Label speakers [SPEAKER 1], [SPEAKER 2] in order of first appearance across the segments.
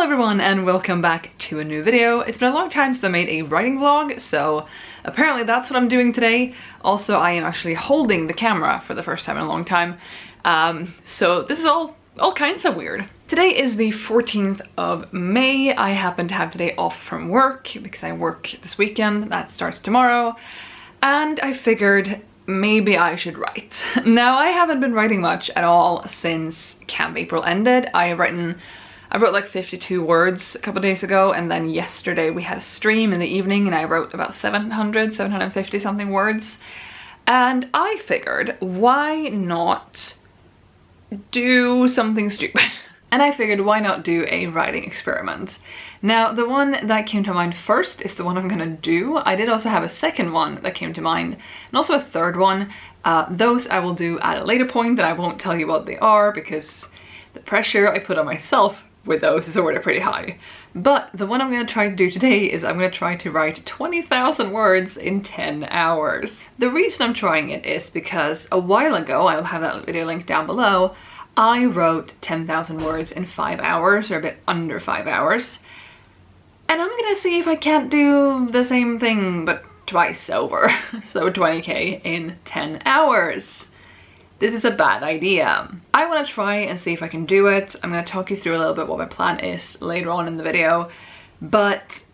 [SPEAKER 1] everyone and welcome back to a new video. It's been a long time since I made a writing vlog, so apparently that's what I'm doing today. Also, I am actually holding the camera for the first time in a long time. So this is all kinds of weird. Today is the 14th of May. I happen to have today off from work because I work this weekend. That starts tomorrow. And I figured maybe I should write. Now, I haven't been writing much at all since Camp April ended. I wrote like 52 words a couple days ago, and then yesterday we had a stream in the evening and I wrote about 750 something words. And I figured, why not do something stupid? And I figured, why not do a writing experiment? Now, the one that came to mind first is the one I'm gonna do. I did also have a second one that came to mind, and also a third one. Those I will do at a later point, and I won't tell you what they are because the pressure I put on myself with those is already pretty high. But the one I'm gonna try to do today is I'm gonna try to write 20,000 words in 10 hours. The reason I'm trying it is because a while ago, I'll have that video linked down below, I wrote 10,000 words in 5 hours, or a bit under 5 hours. And I'm gonna see if I can't do the same thing, but twice over. So 20k in 10 hours. This is a bad idea. I want to try and see if I can do it. I'm going to talk you through a little bit what my plan is later on in the video. But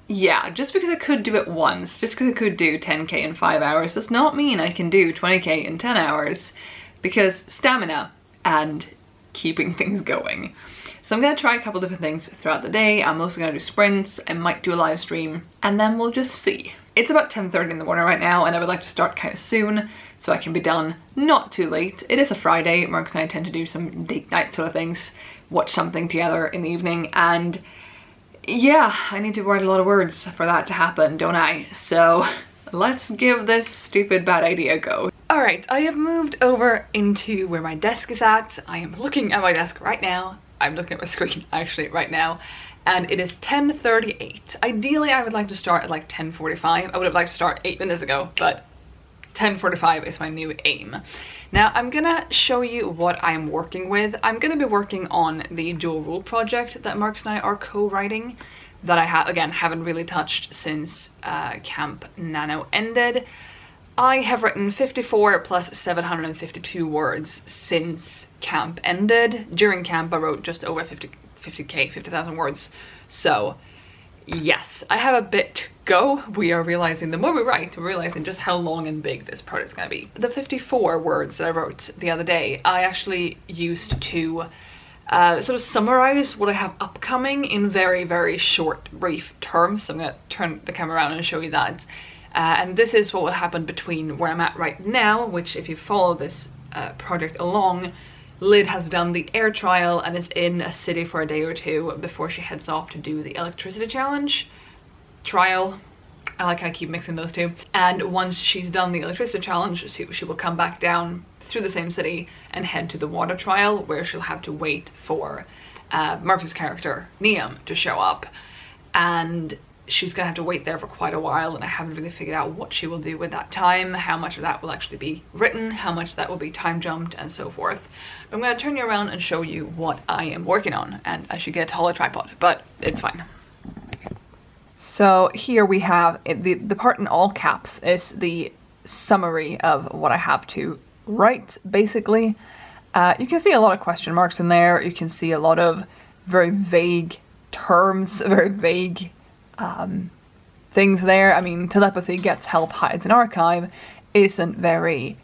[SPEAKER 1] yeah, just because I could do it once, just because I could do 10k in 5 hours, does not mean I can do 20k in 10 hours. Because stamina and keeping things going. So I'm going to try a couple different things throughout the day. I'm also going to do sprints. I might do a live stream. And then we'll just see. It's about 10:30 in the morning right now, and I would like to start kind of soon so I can be done not too late. It is a Friday. Mark and I tend to do some date night sort of things, watch something together in the evening, and yeah, I need to write a lot of words for that to happen, don't I? So let's give this stupid bad idea a go. Alright, I have moved over into where my desk is at. I am looking at my desk right now. I'm looking at my screen actually right now. And it is 10:38. Ideally, I would like to start at like 10:45. I would have liked to start 8 minutes ago, but 10:45 is my new aim. Now, I'm gonna show you what I'm working with. I'm gonna be working on the dual rule project that Marks and I are co-writing, that I haven't really touched since Camp Nano ended. I have written 54 plus 752 words since camp ended. During camp, I wrote just over 50,000 words. So yes, I have a bit to go. We are realizing, the more we write, we're realizing just how long and big this project's gonna be. The 54 words that I wrote the other day, I actually used to sort of summarize what I have upcoming in very, very short, brief terms. So I'm gonna turn the camera around and show you that. And this is what will happen between where I'm at right now, which if you follow this project along, Lyd has done the air trial and is in a city for a day or two before she heads off to do the electricity challenge. Trial. I like how I keep mixing those two. And once she's done the electricity challenge, she will come back down through the same city and head to the water trial, where she'll have to wait for Marcus's character, Niam, to show up. And she's gonna have to wait there for quite a while, and I haven't really figured out what she will do with that time, how much of that will actually be written, how much of that will be time jumped, and so forth. But I'm gonna turn you around and show you what I am working on, and I should get a taller tripod, but it's fine. So here we have, the part in all caps is the summary of what I have to write, basically. You can see a lot of question marks in there, you can see a lot of very vague terms, very vague things there. I mean, telepathy gets help, hides an archive isn't very,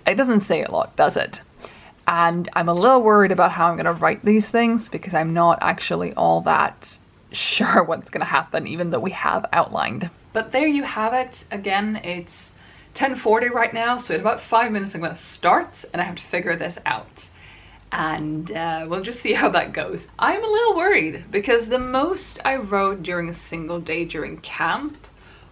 [SPEAKER 1] it doesn't say a lot, does it? And I'm a little worried about how I'm gonna write these things because I'm not actually all that sure what's gonna happen, even though we have outlined. But there you have it. Again, it's 10:40 right now, so in about 5 minutes I'm gonna start and I have to figure this out. And we'll just see how that goes. I'm a little worried because the most I wrote during a single day during camp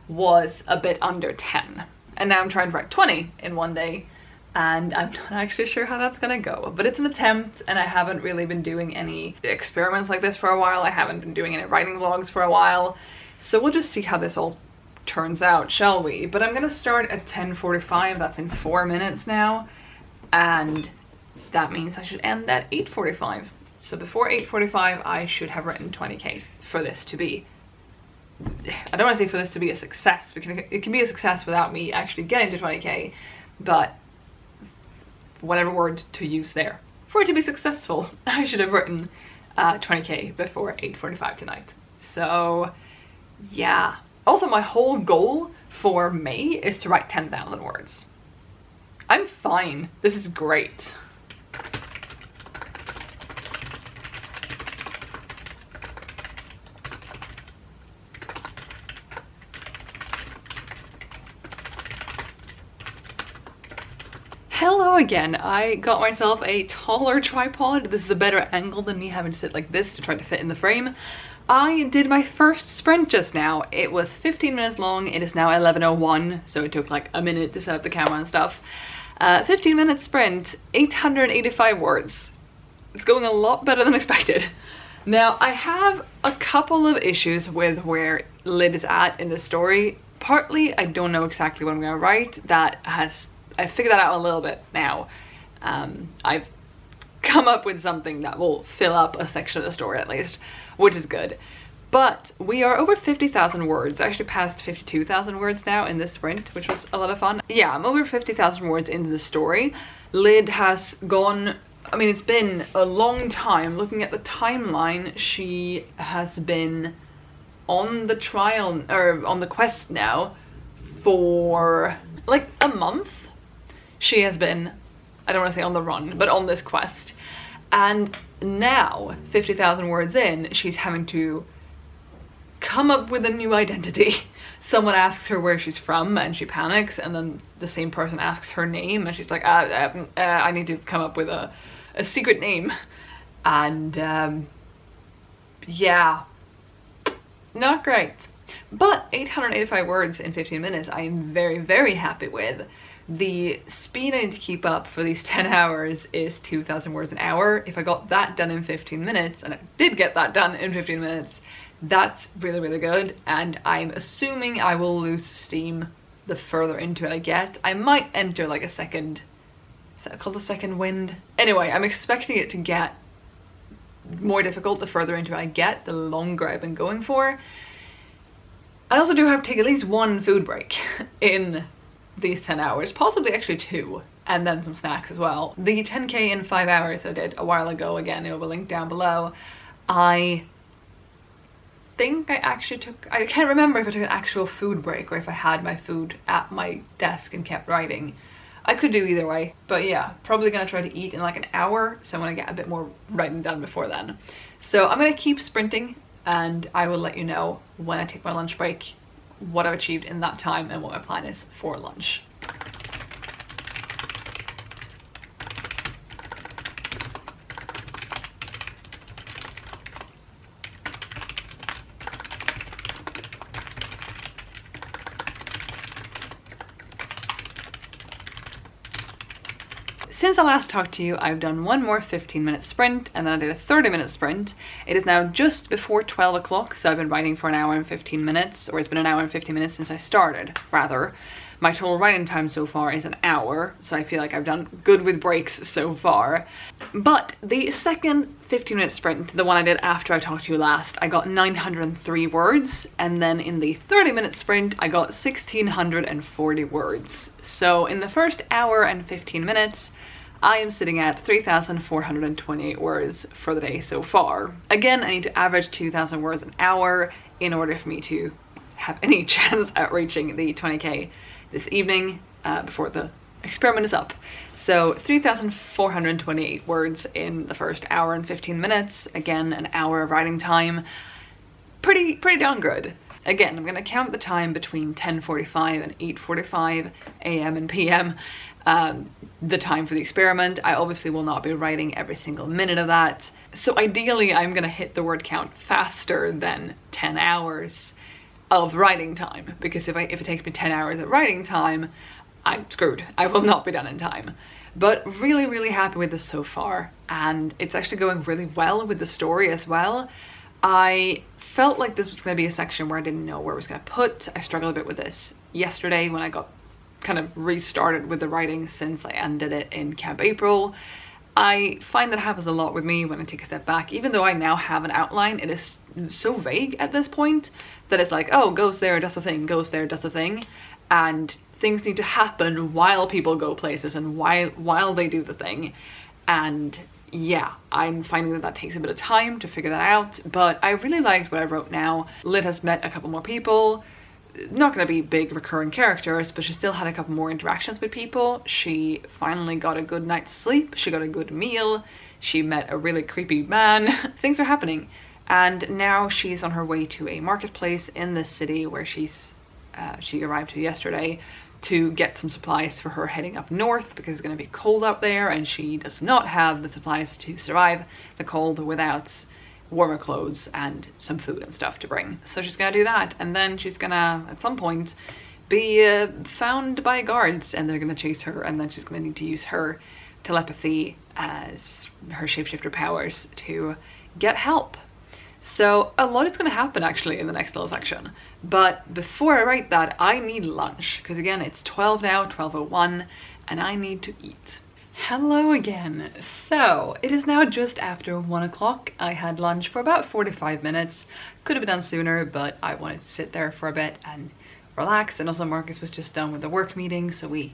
[SPEAKER 1] was a bit under 10. And now I'm trying to write 20 in one day, and I'm not actually sure how that's gonna go. But it's an attempt, and I haven't really been doing any experiments like this for a while. I haven't been doing any writing vlogs for a while. So we'll just see how this all turns out, shall we? But I'm gonna start at 10:45, that's in 4 minutes now. And that means I should end at 8:45. So before 8:45 I should have written 20k for this to be, I don't want to say for this to be a success, because it can be a success without me actually getting to 20k, but whatever word to use there. For it to be successful, I should have written 20k before 8:45 tonight. So yeah. Also, my whole goal for May is to write 10,000 words. I'm fine. This is great. Hello again. I got myself a taller tripod. This is a better angle than me having to sit like this to try to fit in the frame. I did my first sprint just now. It was 15 minutes long. It is now 11:01, so it took like a minute to set up the camera and stuff. 15-minute sprint, 885 words. It's going a lot better than expected. Now, I have a couple of issues with where Lid is at in the story. Partly, I don't know exactly what I'm gonna write. I figured that out a little bit now. I've come up with something that will fill up a section of the story at least, which is good. But we are over 50,000 words. I actually passed 52,000 words now in this sprint, which was a lot of fun. Yeah, I'm over 50,000 words into the story. Lid has gone, I mean, it's been a long time. Looking at the timeline, she has been on the trial, or on the quest now for like a month. She has been, I don't want to say on the run, but on this quest. And now, 50,000 words in, she's having to come up with a new identity. Someone asks her where she's from and she panics, and then the same person asks her name and she's like, I need to come up with a secret name. And yeah, not great. But 885 words in 15 minutes I am very, very happy with. The speed I need to keep up for these 10 hours is 2,000 words an hour. If I got that done in 15 minutes, and I did get that done in 15 minutes, that's really, really good. And I'm assuming I will lose steam the further into it I get. I might enter like a second, is that called a second wind? Anyway, I'm expecting it to get more difficult the further into it I get, the longer I've been going for. I also do have to take at least one food break in these 10 hours, possibly actually 2, and then some snacks as well. The 10k in 5 hours that I did a while ago, again, it will be linked down below. I think I actually took, I can't remember if I took an actual food break or if I had my food at my desk and kept writing. I could do either way, but yeah, probably gonna try to eat in like an hour, so I'm gonna get a bit more writing done before then. So I'm gonna keep sprinting, and I will let you know when I take my lunch break what I've achieved in that time and what my plan is for lunch. Since I last talked to you, I've done one more 15-minute sprint, and then I did a 30-minute sprint. It is now just before 12 o'clock, so I've been writing for an hour and 15 minutes, or it's been an hour and 15 minutes since I started, rather. My total writing time so far is an hour, so I feel like I've done good with breaks so far. But the second 15-minute sprint, the one I did after I talked to you last, I got 903 words, and then in the 30-minute sprint, I got 1,640 words. So in the first hour and 15 minutes, I am sitting at 3,428 words for the day so far. Again, I need to average 2,000 words an hour in order for me to have any chance at reaching the 20k this evening before the experiment is up. So 3,428 words in the first hour and 15 minutes. Again, an hour of writing time. Pretty darn good. Again, I'm gonna count the time between 10:45 and 8:45 a.m. and p.m. The time for the experiment. I obviously will not be writing every single minute of that. So ideally, I'm gonna hit the word count faster than 10 hours of writing time, because if it takes me 10 hours of writing time, I'm screwed. I will not be done in time. But really, really happy with this so far, and it's actually going really well with the story as well. I felt like this was going to be a section where I didn't know where I was going to put. I struggled a bit with this yesterday when I got kind of restarted with the writing since I ended it in Camp April, I find that happens a lot with me when I take a step back. Even though I now have an outline, it is so vague at this point that it's like, oh, goes there, does the thing, goes there, does the thing. And things need to happen while people go places and while they do the thing. And yeah, I'm finding that that takes a bit of time to figure that out, but I really liked what I wrote now. Lid has met a couple more people. Not gonna be big recurring characters, but she still had a couple more interactions with people. She finally got a good night's sleep. She got a good meal. She met a really creepy man. Things are happening. And now she's on her way to a marketplace in this city where she arrived to yesterday to get some supplies for her heading up north because it's going to be cold up there and she does not have the supplies to survive the cold without warmer clothes and some food and stuff to bring. So she's gonna do that, and then she's gonna at some point be found by guards and they're gonna chase her, and then she's gonna need to use her telepathy as her shapeshifter powers to get help. So a lot is going to happen actually in the next little section. But before I write that, I need lunch. Because again, it's 12 now, 12:01, and I need to eat. Hello again. So it is now just after 1 o'clock. I had lunch for about 45 minutes. Could have been done sooner, but I wanted to sit there for a bit and relax. And also Marcus was just done with the work meeting, so we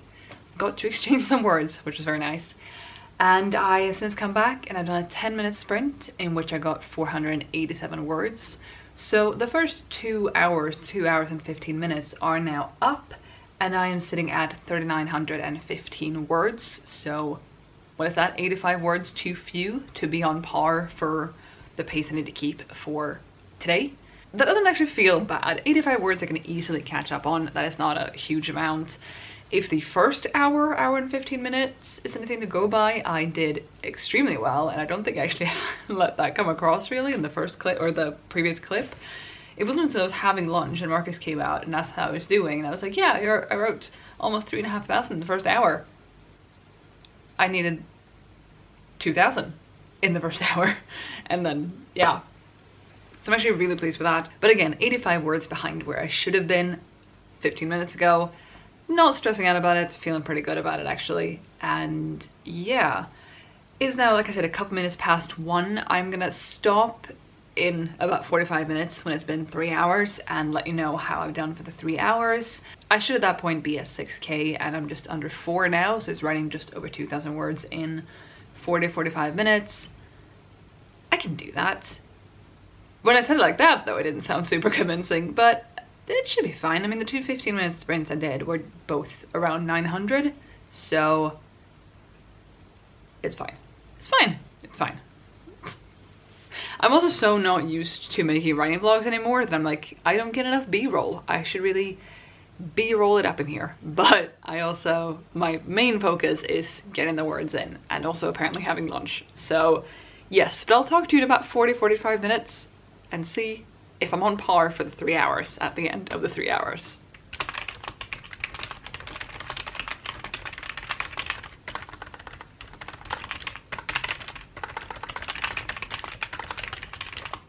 [SPEAKER 1] got to exchange some words, which was very nice. And I have since come back and I've done a 10-minute sprint in which I got 487 words. So the first 2 hours and 15 minutes are now up, and I am sitting at 3,915 words. So what is that? 85 words too few to be on par for the pace I need to keep for today. That doesn't actually feel bad. 85 words I can easily catch up on. That is not a huge amount. If the first hour and 15 minutes is anything to go by, I did extremely well, and I don't think I actually let that come across really in the first clip or the previous clip. It wasn't until I was having lunch and Marcus came out and asked how I was doing, and I was like, yeah, I wrote almost 3,500 in the first hour. I needed 2,000 in the first hour, and then yeah. So I'm actually really pleased with that. But again, 85 words behind where I should have been 15 minutes ago. Not stressing out about it, feeling pretty good about it actually. And yeah, it's now, like I said, a couple minutes past 1. I'm gonna stop in about 45 minutes when it's been 3 hours and let you know how I've done for the 3 hours. I should at that point be at 6k, and I'm just under 4 now, so it's writing just over 2,000 words in 45 minutes. I can do that. When I said it like that though, it didn't sound super convincing, but it should be fine. I mean, the 2 15-minute sprints I did were both around 900, so it's fine. It's fine. It's fine. I'm also so not used to making writing vlogs anymore that I'm like, I don't get enough B-roll. I should really B-roll it up in here. But I also, my main focus is getting the words in and also apparently having lunch. So yes, but I'll talk to you in about 45 minutes and see if I'm on par for the 3 hours at the end of the 3 hours.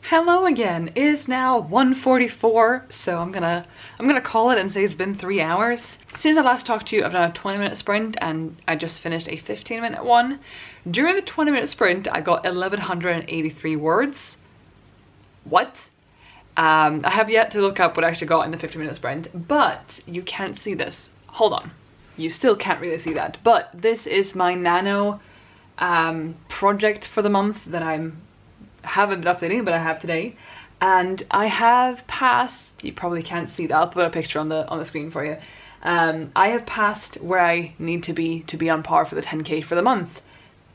[SPEAKER 1] Hello again. It is now 1:44, so I'm gonna call it and say it's been 3 hours. Since I last talked to you, I've done a 20-minute sprint and I just finished a 15-minute one. During the 20-minute sprint, I got 1,183 words. What? I have yet to look up what I actually got in the 50-minute sprint, but you can't see this. Hold on. You still can't really see that, but this is my nano project for the month that I haven't been updating, but I have today. And I have passed, you probably can't see that, I'll put a picture on the screen for you. I have passed where I need to be on par for the 10k for the month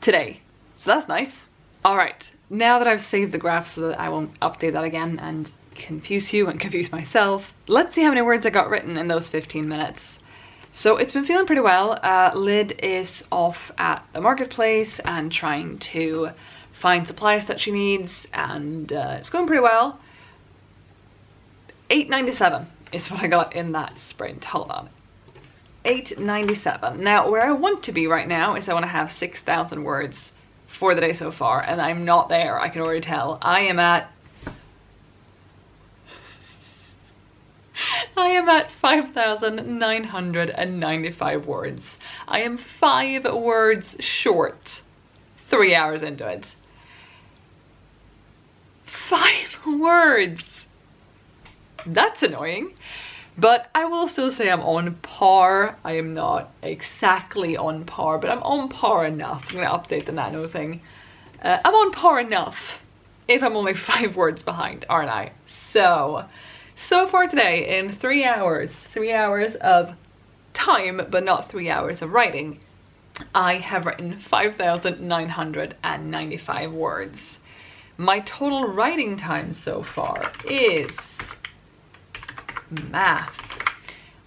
[SPEAKER 1] today. So that's nice. All right, now that I've saved the graph so that I won't update that again and confuse you and confuse myself, let's see how many words I got written in those 15 minutes. So it's been feeling pretty well. Lid is off at the marketplace and trying to find supplies that she needs, and it's going pretty well. 897 is what I got in that sprint. Hold on. 897. Now where I want to be right now is I want to have 6,000 words for the day so far, and I'm not there. I can already tell. I am at 5,995 words. I am 5 words short. 3 hours into it. 5 words. That's annoying. But I will still say I'm on par. I am not exactly on par, but I'm on par enough. I'm gonna update the nano thing. I'm on par enough if I'm only 5 words behind, aren't I? So far today in 3 hours of time, but not 3 hours of writing, I have written 5,995 words. My total writing time so far is, math,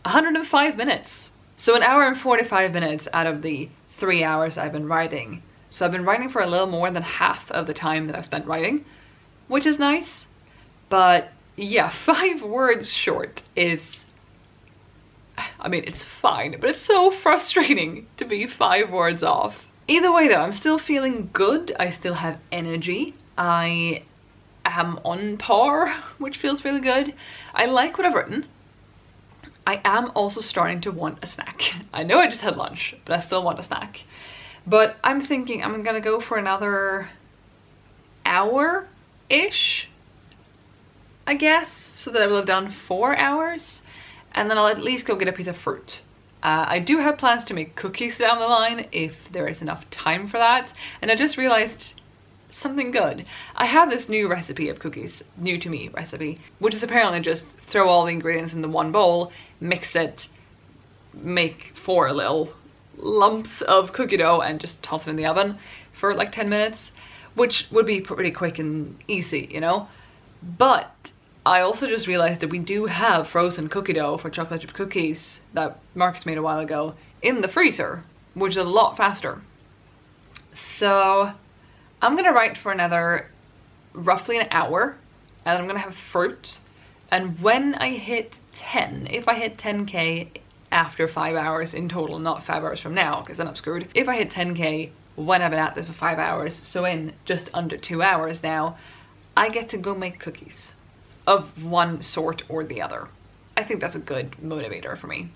[SPEAKER 1] 105 minutes. So an hour and 45 minutes out of the 3 hours I've been writing. So I've been writing for a little more than half of the time that I've spent writing, which is nice. But yeah, 5 words short is, I mean, it's fine, but it's so frustrating to be 5 words off. Either way though, I'm still feeling good. I still have energy. I am on par, which feels really good. I like what I've written. I am also starting to want a snack. I know I just had lunch, but I still want a snack. But I'm thinking I'm gonna go for another hour-ish, I guess, so that I will have done 4 hours, and then I'll at least go get a piece of fruit. I do have plans to make cookies down the line if there is enough time for that, and I just realized something good. I have this new recipe of cookies, new to me recipe, which is apparently just throw all the ingredients in the one bowl, mix it, make 4 little lumps of cookie dough and just toss it in the oven for like 10 minutes, which would be pretty quick and easy, you know? But I also just realized that we do have frozen cookie dough for chocolate chip cookies that Marcus made a while ago in the freezer, which is a lot faster. So I'm gonna write for another roughly an hour, and I'm gonna have fruit. And when I hit 10, if I hit 10k after 5 hours in total, not 5 hours from now, because then I'm screwed. If I hit 10k when I've been at this for 5 hours, so in just under 2 hours now, I get to go make cookies of one sort or the other. I think that's a good motivator for me.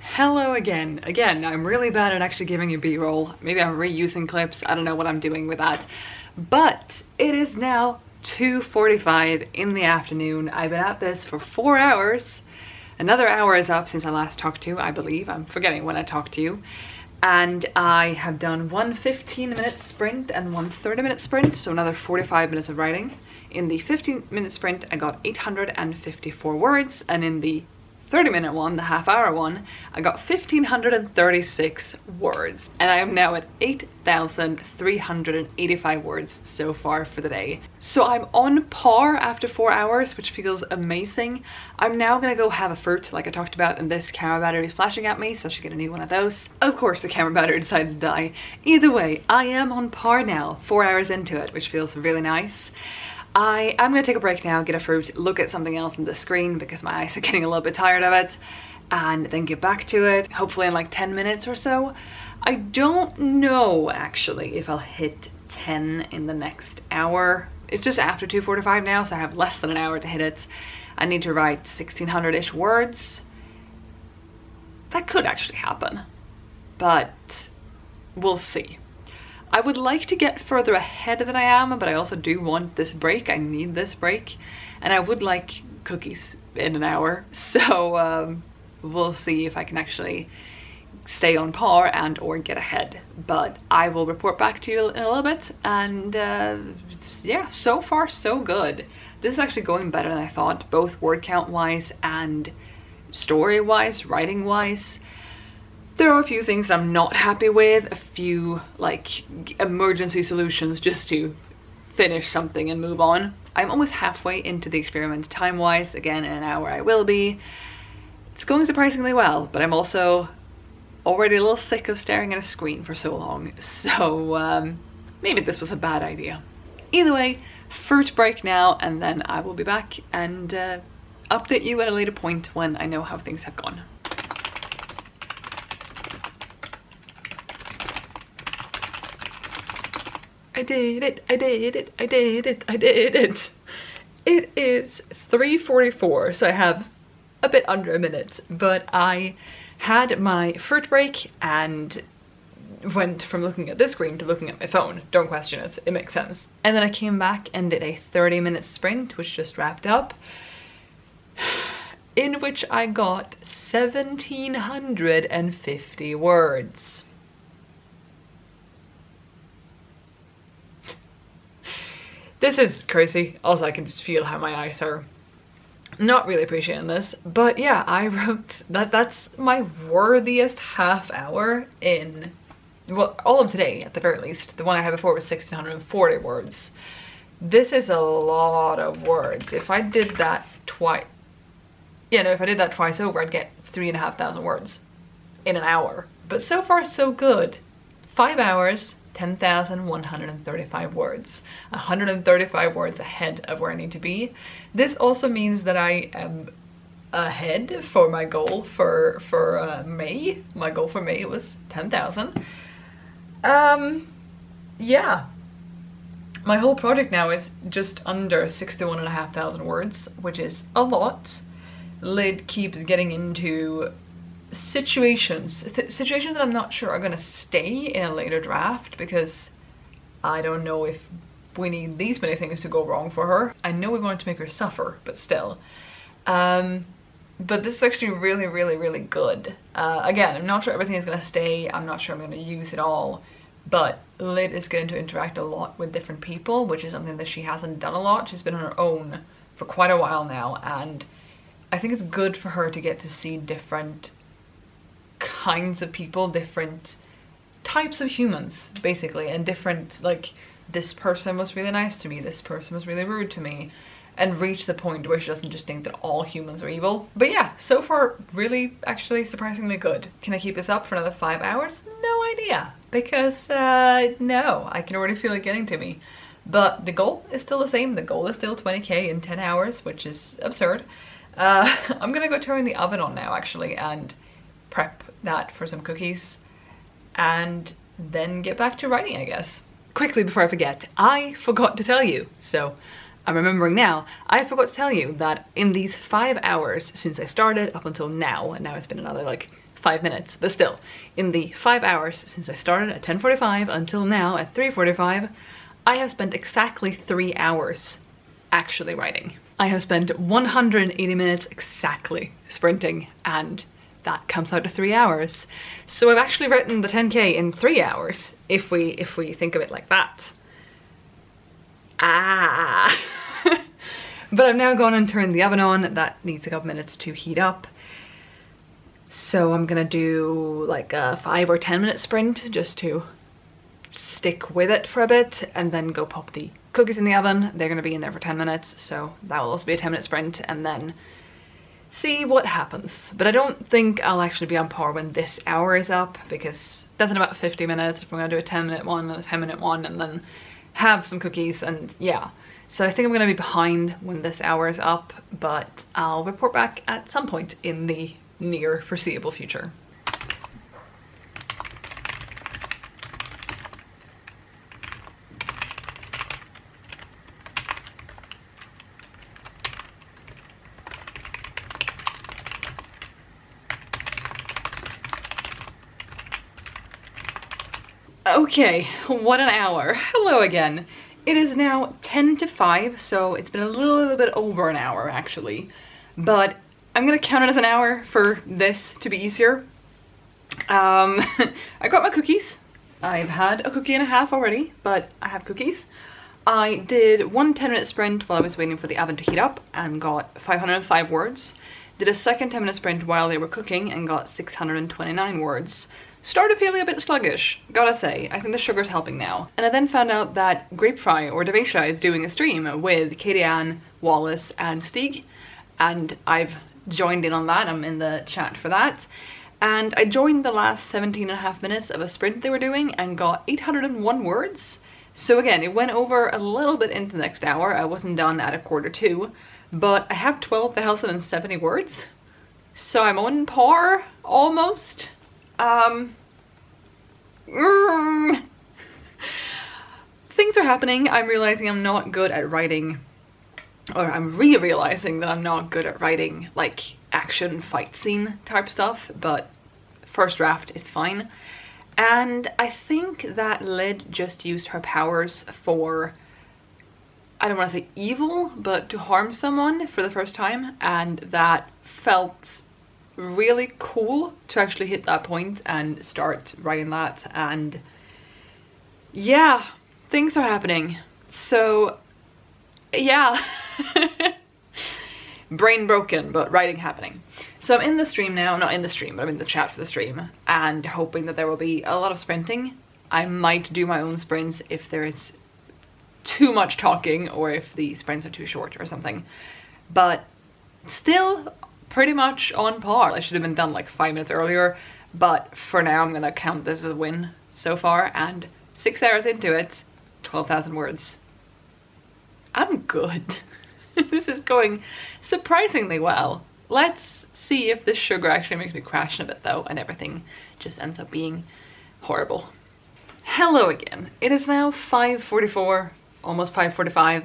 [SPEAKER 1] Hello again. Again, I'm really bad at actually giving you B-roll. Maybe I'm reusing clips. I don't know what I'm doing with that. But it is now 2:45 in the afternoon. I've been at this for 4 hours. Another hour is up since I last talked to you, I believe. I'm forgetting when I talked to you. And I have done one 15-minute sprint and one 30-minute sprint, so another 45 minutes of writing. In the 15-minute sprint, I got 854 words, and in the 30-minute one, the half-hour one, I got 1,536 words, and I am now at 8,385 words so far for the day. So I'm on par after 4 hours, which feels amazing. I'm now gonna go have a fruit, like I talked about, and this camera battery is flashing at me, so I should get a new one of those. Of course, the camera battery decided to die. Either way, I am on par now, 4 hours into it, which feels really nice. I'm gonna take a break now, get a fruit, look at something else on the screen because my eyes are getting a little bit tired of it, and then get back to it, hopefully in like 10 minutes or so. I don't know actually if I'll hit 10 in the next hour. It's just after 2:45 now, so I have less than an hour to hit it. I need to write 1,600-ish words. That could actually happen, but we'll see. I would like to get further ahead than I am, but I also do want this break. I need this break, and I would like cookies in an hour. So we'll see if I can actually stay on par and or get ahead. But I will report back to you in a little bit, and yeah, so far so good. This is actually going better than I thought, both word count wise and story wise, writing wise. There are a few things I'm not happy with, a few like emergency solutions just to finish something and move on. I'm almost halfway into the experiment time-wise. Again, in an hour I will be. It's going surprisingly well, but I'm also already a little sick of staring at a screen for so long. So maybe this was a bad idea. Either way, fruit break now, and then I will be back and update you at a later point when I know how things have gone. I did it, I did it, I did it, I did it. It is 3:44, so I have a bit under a minute, but I had my fruit break and went from looking at this screen to looking at my phone. Don't question it, it makes sense. And then I came back and did a 30-minute sprint, which just wrapped up, in which I got 1,750 words. This is crazy. Also, I can just feel how my eyes are not really appreciating this. But yeah, I wrote that. That's my worthiest half hour in, well, all of today at the very least. The one I had before was 1,640 words. This is a lot of words. If I did that twice, if I did that twice over, I'd get 3,500 words in an hour. But so far, so good. 5 hours, 10,135 words. 135 words ahead of where I need to be. This also means that I am ahead for my goal for May. My goal for May was 10,000. Yeah. My whole project now is just under 61,500 words, which is a lot. Lid keeps getting into situations that I'm not sure are gonna stay in a later draft, because I don't know if we need these many things to go wrong for her. I know we want to make her suffer, but still. But this is actually really, really, really good. Again, I'm not sure everything is gonna stay. I'm not sure I'm gonna use it all, but Lid is going to interact a lot with different people, which is something that she hasn't done a lot. She's been on her own for quite a while now, and I think it's good for her to get to see different kinds of people, different types of humans, basically, and different, like, this person was really nice to me, this person was really rude to me, and reach the point where she doesn't just think that all humans are evil. But yeah, so far, really, actually, surprisingly good. Can I keep this up for another 5 hours? No idea, because, no, I can already feel it getting to me. But the goal is still the same. The goal is still 20k in 10 hours, which is absurd. I'm gonna go turn the oven on now, actually, and prep that for some cookies, and then get back to writing, I guess. Quickly before I forget, I forgot to tell you, so I'm remembering now, I forgot to tell you that in these 5 hours since I started up until now, and now it's been another like 5 minutes, but still, in the 5 hours since I started at 10:45 until now at 3:45, I have spent exactly 3 hours actually writing. I have spent 180 minutes exactly sprinting, and that comes out to 3 hours. So I've actually written the 10k in 3 hours, if we think of it like that. But I've now gone and turned the oven on. That needs a couple minutes to heat up. So I'm gonna do like a 5 or 10 minute sprint just to stick with it for a bit, and then go pop the cookies in the oven. They're gonna be in there for 10 minutes, so that will also be a 10-minute sprint, and then see what happens. But I don't think I'll actually be on par when this hour is up, because that's in about 50 minutes if we're gonna do a 10-minute one and a 10-minute one, and then have some cookies, and yeah. So I think I'm gonna be behind when this hour is up, but I'll report back at some point in the near foreseeable future. Okay, what an hour. Hello again. It is now 10 to 5, so it's been a little bit over an hour actually, but I'm gonna count it as an hour for this to be easier. I got my cookies. I've had a cookie and a half already, but I have cookies. I did one 10-minute sprint while I was waiting for the oven to heat up and got 505 words. Did a second 10-minute sprint while they were cooking and got 629 words. Started feeling a bit sluggish, gotta say. I think the sugar's helping now. And I then found out that Grapefry or Devacia is doing a stream with Katie Ann, Wallace, and Stieg, and I've joined in on that. I'm in the chat for that. And I joined the last 17.5 minutes of a sprint they were doing and got 801 words. So again, it went over a little bit into the next hour. I wasn't done at 1:45, but I have 12,070 words. So I'm on par, almost. Things are happening. I'm realizing I'm not good at writing, or I'm re-realizing that I'm not good at writing like action fight scene type stuff, but first draft is fine. And I think that Lid just used her powers for, I don't want to say evil, but to harm someone for the first time, and that felt really cool to actually hit that point and start writing that. And yeah, things are happening. So yeah. Brain broken, but writing happening. So I'm in the stream now, not in the stream, but I'm in the chat for the stream, and hoping that there will be a lot of sprinting. I might do my own sprints if there is too much talking, or if the sprints are too short or something. But still pretty much on par. I should have been done like 5 minutes earlier, but for now I'm gonna count this as a win so far, and 6 hours into it, 12,000 words. I'm good. This is going surprisingly well. Let's see if this sugar actually makes me crash in a bit though, and everything just ends up being horrible. Hello again. It is now 5:44, almost 5:45,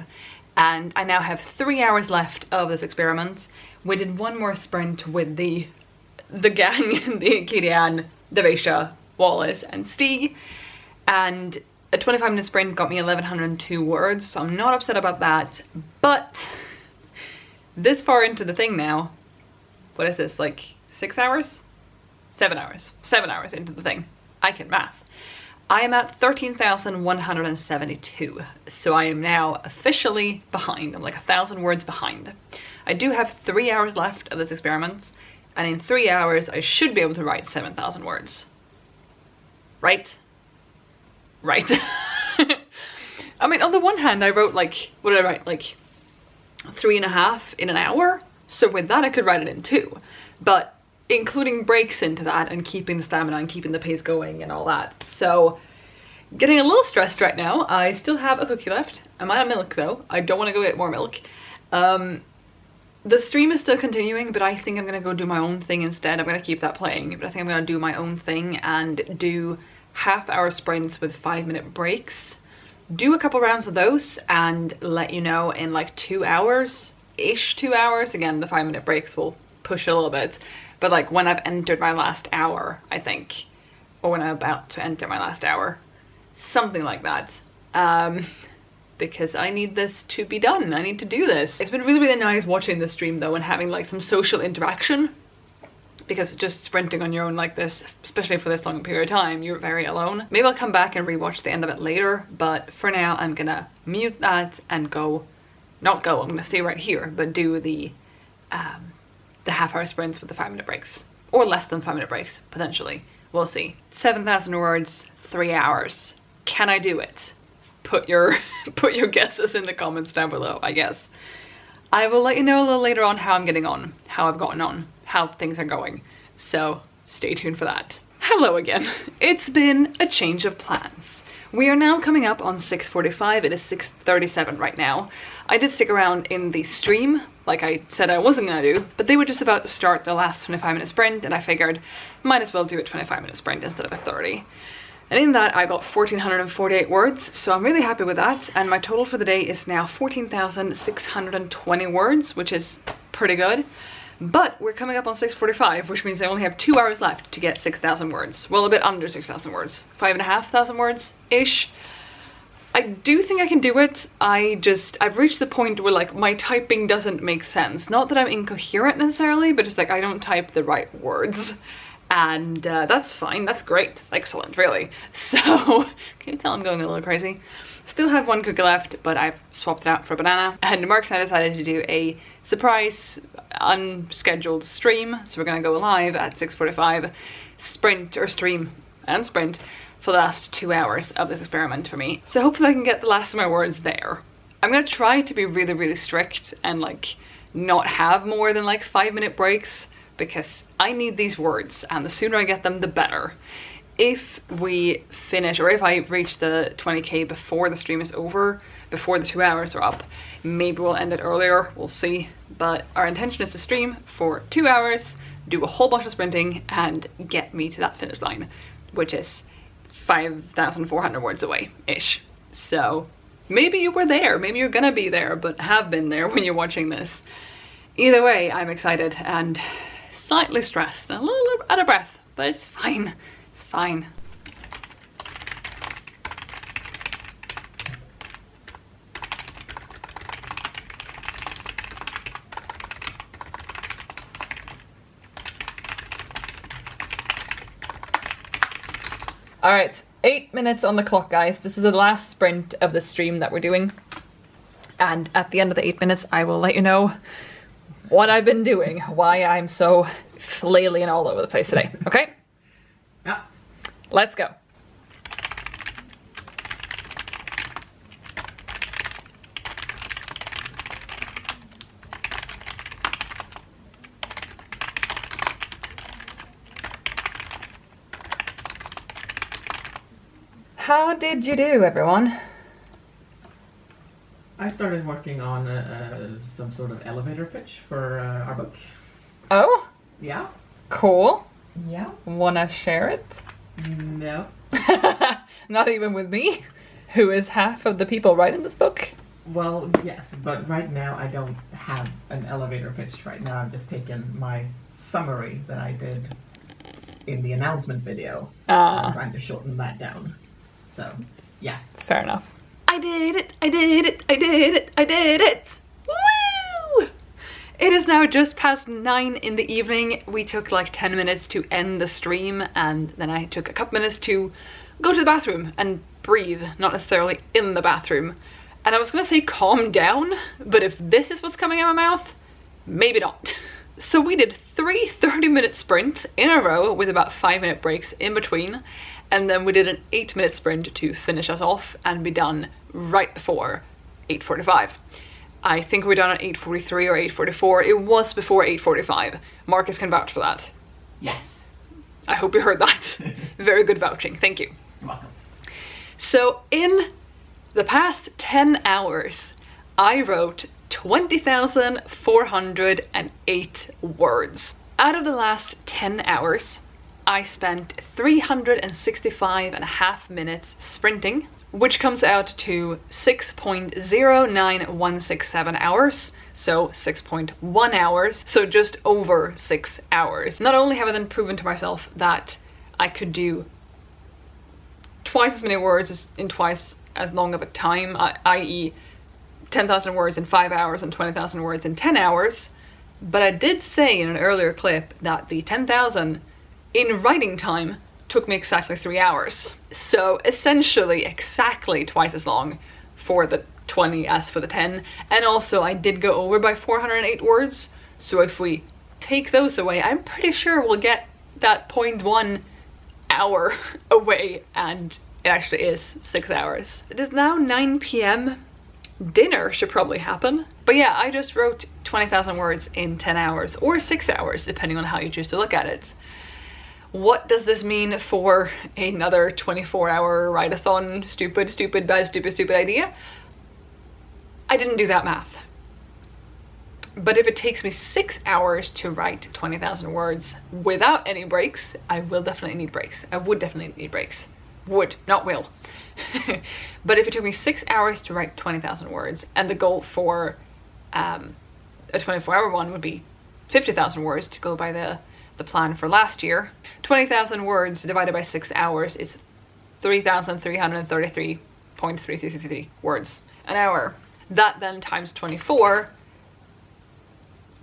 [SPEAKER 1] and I now have 3 hours left of this experiment. We did one more sprint with the gang, the Kirian, Devisha, Wallace and Stieg, and a 25-minute sprint got me 1102 words, so I'm not upset about that. But this far into the thing now, what is this, like 6 hours? 7 hours. 7 hours into the thing. I can math. I am at 13,172, so I am now officially behind. I'm like 1,000 words behind. I do have 3 hours left of this experiment, and in 3 hours I should be able to write 7,000 words. Right? Right. I mean, on the one hand, I wrote like, what did I write? Like 3.5 in an hour. So with that, I could write it in 2. But including breaks into that and keeping the stamina and keeping the pace going and all that. So getting a little stressed right now. I still have a cookie left. I'm out of milk though. I don't want to go get more milk. The stream is still continuing, but I think I'm going to go do my own thing instead. I'm going to keep that playing, but I think I'm going to do my own thing and do half-hour sprints with 5-minute breaks. Do a couple rounds of those and let you know in like 2 hours-ish, 2 hours. Again, the 5-minute breaks will push a little bit, but like when I've entered my last hour, I think, or when I'm about to enter my last hour, something like that. Because I need this to be done. I need to do this. It's been really, really nice watching the stream though and having like some social interaction, because just sprinting on your own like this, especially for this long period of time, you're very alone. Maybe I'll come back and rewatch the end of it later, but for now I'm gonna mute that and go, not go, I'm gonna stay right here, but do the half-hour sprints with the 5-minute breaks, or less than 5-minute breaks potentially. We'll see. 7,000 words, 3 hours. Can I do it? Put your guesses in the comments down below, I guess. I will let you know a little later on how I'm getting on, how I've gotten on, how things are going. So stay tuned for that. Hello again. It's been a change of plans. We are now coming up on 6:45. It is 6:37 right now. I did stick around in the stream, like I said I wasn't gonna do, but they were just about to start the last 25-minute sprint, and I figured might as well do a 25-minute sprint instead of a 30. And in that I got 1,448 words, so I'm really happy with that. And my total for the day is now 14,620 words, which is pretty good. But we're coming up on 6:45, which means I only have 2 hours left to get 6,000 words. Well, a bit under 6,000 words. 5,500 words-ish. I do think I can do it. I've reached the point where like my typing doesn't make sense. Not that I'm incoherent necessarily, but just like I don't type the right words. And that's fine, that's great, excellent, really. So, can you tell I'm going a little crazy? Still have 1 cookie left, but I've swapped it out for a banana. And Mark and I decided to do a surprise, unscheduled stream. So we're gonna go live at 6:45, sprint, or stream and sprint, for the last 2 hours of this experiment for me. So hopefully I can get the last of my words there. I'm gonna try to be really, really strict and like not have more than like 5-minute breaks, because I need these words, and the sooner I get them, the better. If we finish, or if I reach the 20k before the stream is over, before the 2 hours are up, maybe we'll end it earlier, we'll see. But our intention is to stream for 2 hours, do a whole bunch of sprinting, and get me to that finish line, which is 5,400 words away-ish. So maybe you were there, maybe you're gonna be there, but have been there when you're watching this. Either way, I'm excited and slightly stressed and a little out of breath, but it's fine. It's fine. All right, 8 minutes on the clock, guys. This is the last sprint of the stream that we're doing. And at the end of the 8 minutes, I will let you know what I've been doing, why I'm so flailing all over the place today, okay?
[SPEAKER 2] Yeah.
[SPEAKER 1] Let's go. How did you do, everyone?
[SPEAKER 2] I started working on some sort of elevator pitch for our book.
[SPEAKER 1] Oh?
[SPEAKER 2] Yeah?
[SPEAKER 1] Cool.
[SPEAKER 2] Yeah?
[SPEAKER 1] Wanna share it?
[SPEAKER 2] No.
[SPEAKER 1] Not even with me, who is half of the people writing this book?
[SPEAKER 2] Well, yes, but right now I don't have an elevator pitch right now. I've just taken my summary that I did in the announcement video. I'm trying to shorten that down. So, yeah.
[SPEAKER 1] Fair enough. I did it! I did it! I did it! I did it! Woo! It is now just past 9 in the evening. We took like 10 minutes to end the stream, and then I took a couple minutes to go to the bathroom and breathe, not necessarily in the bathroom. And I was gonna say calm down, but if this is what's coming out of my mouth, maybe not. So we did 3 30-minute sprints in a row with about 5-minute breaks in between. And then we did an 8-minute sprint to finish us off and be done right before 8:45. I think we're done at 8:43 or 8:44. It was before 8:45. Marcus can vouch for that.
[SPEAKER 2] Yes.
[SPEAKER 1] I hope you heard that. Very good vouching, thank you.
[SPEAKER 2] You're welcome.
[SPEAKER 1] So in the past 10 hours, I wrote 20,408 words. Out of the last 10 hours, I spent 365.5 minutes sprinting, which comes out to 6.09167 hours, so 6.1 hours, so just over 6 hours. Not only have I then proven to myself that I could do twice as many words in twice as long of a time, i.e. 10,000 words in 5 hours and 20,000 words in 10 hours, but I did say in an earlier clip that the 10,000 in writing time took me exactly 3 hours. So essentially exactly twice as long for the 20 as for the 10. And also I did go over by 408 words. So if we take those away, I'm pretty sure we'll get that 0.1 hour away, and it actually is 6 hours. It is now 9 p.m. Dinner should probably happen. But yeah, I just wrote 20,000 words in 10 hours or 6 hours, depending on how you choose to look at it. What does this mean for another 24-hour write-a-thon? Stupid, stupid, bad, stupid, stupid idea? I didn't do that math. But if it takes me 6 hours to write 20,000 words without any breaks, I will definitely need breaks. I would definitely need breaks. Would, not will. But if it took me 6 hours to write 20,000 words, and the goal for a 24-hour one would be 50,000 words to go by the plan for last year, 20,000 words divided by 6 hours is 3,333.333 words an hour. That then times 24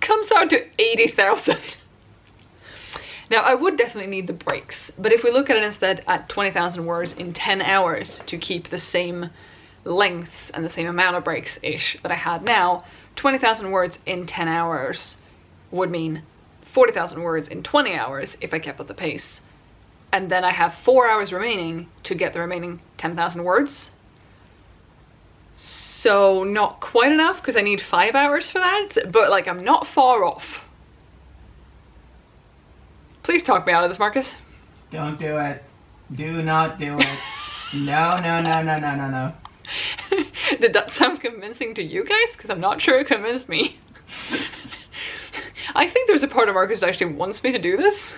[SPEAKER 1] comes out to 80,000. Now I would definitely need the breaks, but if we look at it instead at 20,000 words in 10 hours to keep the same lengths and the same amount of breaks-ish that I had now, 20,000 words in 10 hours would mean 40,000 words in 20 hours if I kept up the pace. And then I have 4 hours remaining to get the remaining 10,000 words. So not quite enough because I need 5 hours for that, but like I'm not far off. Please talk me out of this, Marcus.
[SPEAKER 2] Don't do it. Do not do it. No, no, no, no, no, no, no.
[SPEAKER 1] Did that sound convincing to you guys? Because I'm not sure it convinced me. I think there's a part of Marcus that actually wants me to do this.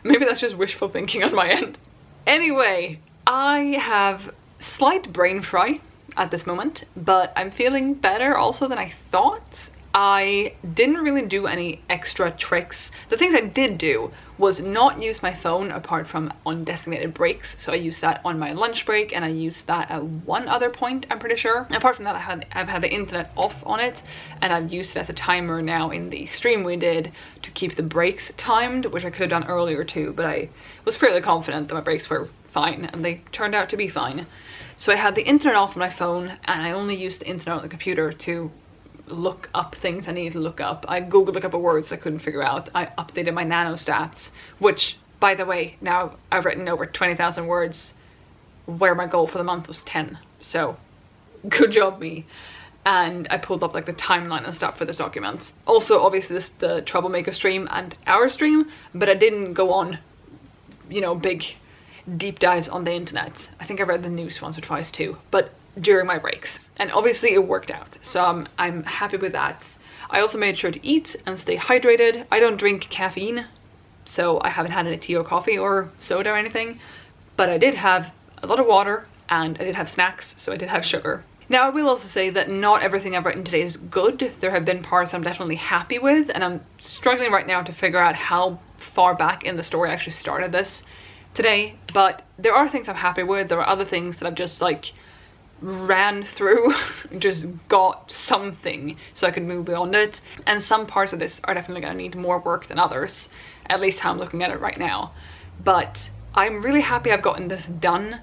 [SPEAKER 1] Maybe that's just wishful thinking on my end. Anyway, I have slight brain fry at this moment, but I'm feeling better also than I thought. I didn't really do any extra tricks. The things I did do was not use my phone apart from on designated breaks. So I used that on my lunch break, and I used that at one other point, I'm pretty sure. Apart from that, I've had the internet off on it, and I've used it as a timer now in the stream we did to keep the breaks timed, which I could have done earlier too, but I was fairly confident that my breaks were fine, and they turned out to be fine. So I had the internet off on my phone, and I only used the internet on the computer to look up things I needed to look up. I googled a couple words I couldn't figure out. I updated my nano stats, which, by the way, now I've written over 20,000 words, where my goal for the month was 10. So good job me. And I pulled up like the timeline and stuff for this document. Also, obviously this the Troublemaker stream and our stream, but I didn't go on, you know, big deep dives on the internet. I think I read the news once or twice too, but during my breaks. And obviously it worked out, so I'm happy with that. I also made sure to eat and stay hydrated. I don't drink caffeine, so I haven't had any tea or coffee or soda or anything, but I did have a lot of water and I did have snacks, so I did have sugar. Now I will also say that not everything I've written today is good. There have been parts I'm definitely happy with, and I'm struggling right now to figure out how far back in the story I actually started this today, but there are things I'm happy with. There are other things that I've just like ran through, just got something so I could move beyond it, and some parts of this are definitely gonna need more work than others, at least how I'm looking at it right now. But I'm really happy I've gotten this done.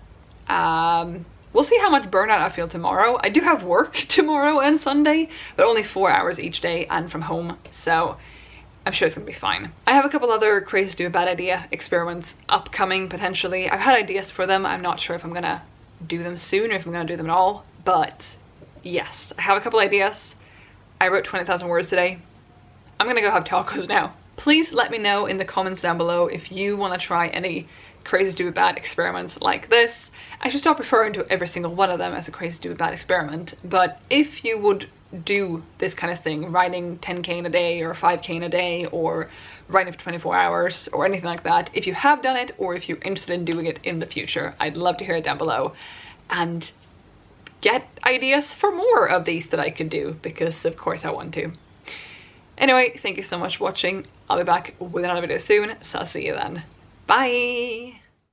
[SPEAKER 1] We'll see how much burnout I feel tomorrow. I do have work tomorrow and Sunday, but only 4 hours each day and from home, so I'm sure it's gonna be fine. I have a couple other crazy to do a bad idea experiments upcoming potentially. I've had ideas for them. I'm not sure if I'm gonna do them soon or if I'm gonna do them at all, but yes, I have a couple ideas. I wrote 20,000 words today. I'm gonna go have tacos now. Please let me know in the comments down below if you want to try any crazy do bad experiments like this. I should stop referring to every single one of them as a crazy do bad experiment, but if you would do this kind of thing, writing 10k in a day or 5k in a day, or writing for 24 hours or anything like that, if you have done it or if you're interested in doing it in the future, I'd love to hear it down below and get ideas for more of these that I could do, because of course I want to. Anyway, thank you so much for watching. I'll be back with another video soon, so I'll see you then. Bye!